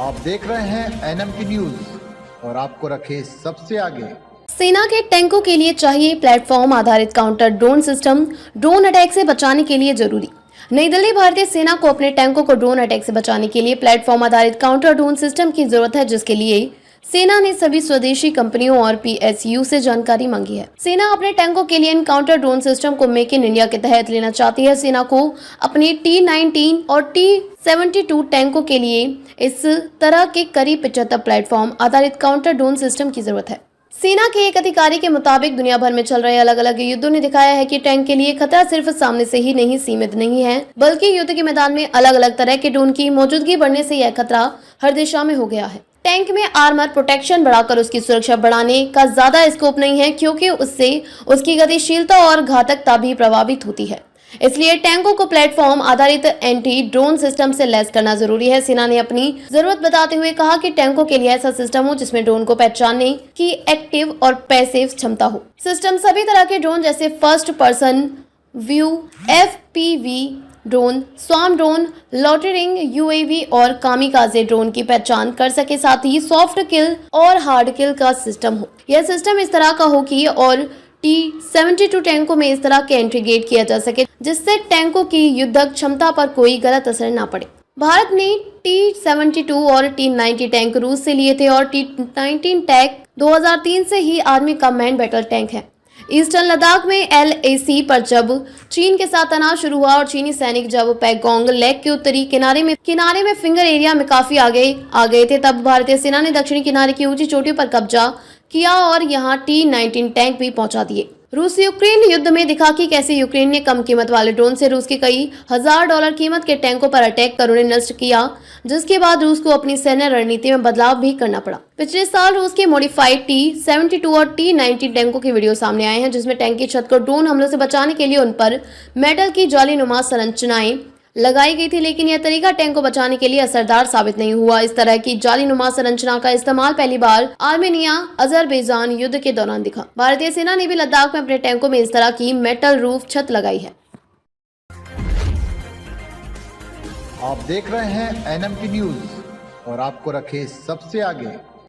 आप देख रहे हैं एनएमटी न्यूज और आपको रखे सबसे आगे। सेना के टैंकों के लिए चाहिए प्लेटफॉर्म आधारित counter drone system, drone attack से बचाने के लिए जरूरी। नई दिल्ली। भारतीय सेना को अपने टैंकों को ड्रोन अटैक से बचाने के लिए प्लेटफॉर्म आधारित काउंटर ड्रोन सिस्टम की जरूरत है, जिसके लिए सेना ने सभी स्वदेशी कंपनियों और पीएसयू से जानकारी मांगी है। सेना अपने टैंकों के लिए इन काउंटर ड्रोन सिस्टम को मेक इन इंडिया के तहत लेना चाहती है। सेना को अपने T-19 और T-72 टैंकों के लिए इस तरह के करीब 75 प्लेटफॉर्म आधारित काउंटर ड्रोन सिस्टम की जरूरत है। सेना के एक अधिकारी के मुताबिक दुनिया भर में चल रहे अलग अलग युद्धों ने दिखाया है कि टैंक के लिए खतरा सिर्फ सामने से ही नहीं सीमित नहीं है, बल्कि युद्ध के मैदान में अलग अलग तरह के ड्रोन की मौजूदगी बढ़ने से यह खतरा हर दिशा में हो गया है। टैंक में आर्मर प्रोटेक्शन बढ़ाकर उसकी सुरक्षा बढ़ाने का ज्यादा स्कोप नहीं है, क्योंकि उससे उसकी गतिशीलता और घातकता भी प्रभावित होती है। इसलिए टैंकों को प्लेटफॉर्म आधारित एंटी ड्रोन सिस्टम से लैस करना जरूरी है। सेना ने अपनी जरूरत बताते हुए कहा कि टैंकों के लिए ऐसा सिस्टम हो जिसमें ड्रोन को पहचानने की एक्टिव और पैसिव क्षमता हो। सिस्टम सभी तरह के ड्रोन जैसे first person view, FPV drone, swarm drone, lautering UAV और कामिकाजे ड्रोन की पहचान कर सके, साथ ही सॉफ्ट किल और हार्ड किल का सिस्टम हो। यह सिस्टम इस तरह का हो कि और T-72 टैंकों में इस तरह के एंट्री गेट किया जा सके, जिससे टैंकों की युद्धक क्षमता पर कोई गलत असर न पड़े। भारत ने T-72 और T-90 टैंक रूस से लिए थे और T-19 टैंक 2003 से ही आर्मी का मैन बैटल टैंक है। ईस्टर्न लद्दाख में LAC पर जब चीन के साथ तनाव शुरू हुआ और चीनी सैनिक जब पैगोंग लेक के उत्तरी किनारे में फिंगर एरिया में काफी आगे आ गए थे, तब भारतीय सेना ने दक्षिणी किनारे की ऊंची चोटियों पर कब्जा किया और यहां T-19 टैंक भी पहुंचा दिए। रूस यूक्रेन युद्ध में दिखा कि कैसे यूक्रेन ने कम कीमत वाले ड्रोन से रूस के कई $1000 कीमत के टैंकों पर अटैक कर उन्हें नष्ट किया, जिसके बाद रूस को अपनी सैन्य रणनीति में बदलाव भी करना पड़ा। पिछले साल रूस के मॉडिफाइड T-72 और T-90 टैंकों के वीडियो सामने आए हैं, जिसमें टैंक की छत को ड्रोन हमलों से बचाने के लिए उन पर मेटल की जालीनुमा संरचनाएं लगाई गई थी, लेकिन यह तरीका टैंक को बचाने के लिए असरदार साबित नहीं हुआ। इस तरह की जालीनुमा संरचना का इस्तेमाल पहली बार आर्मेनिया अजरबैजान युद्ध के दौरान दिखा। भारतीय सेना ने भी लद्दाख में अपने टैंकों में इस तरह की मेटल रूफ छत लगाई है। आप देख रहे हैं एनएमटी न्यूज और आपको रखे सबसे आगे।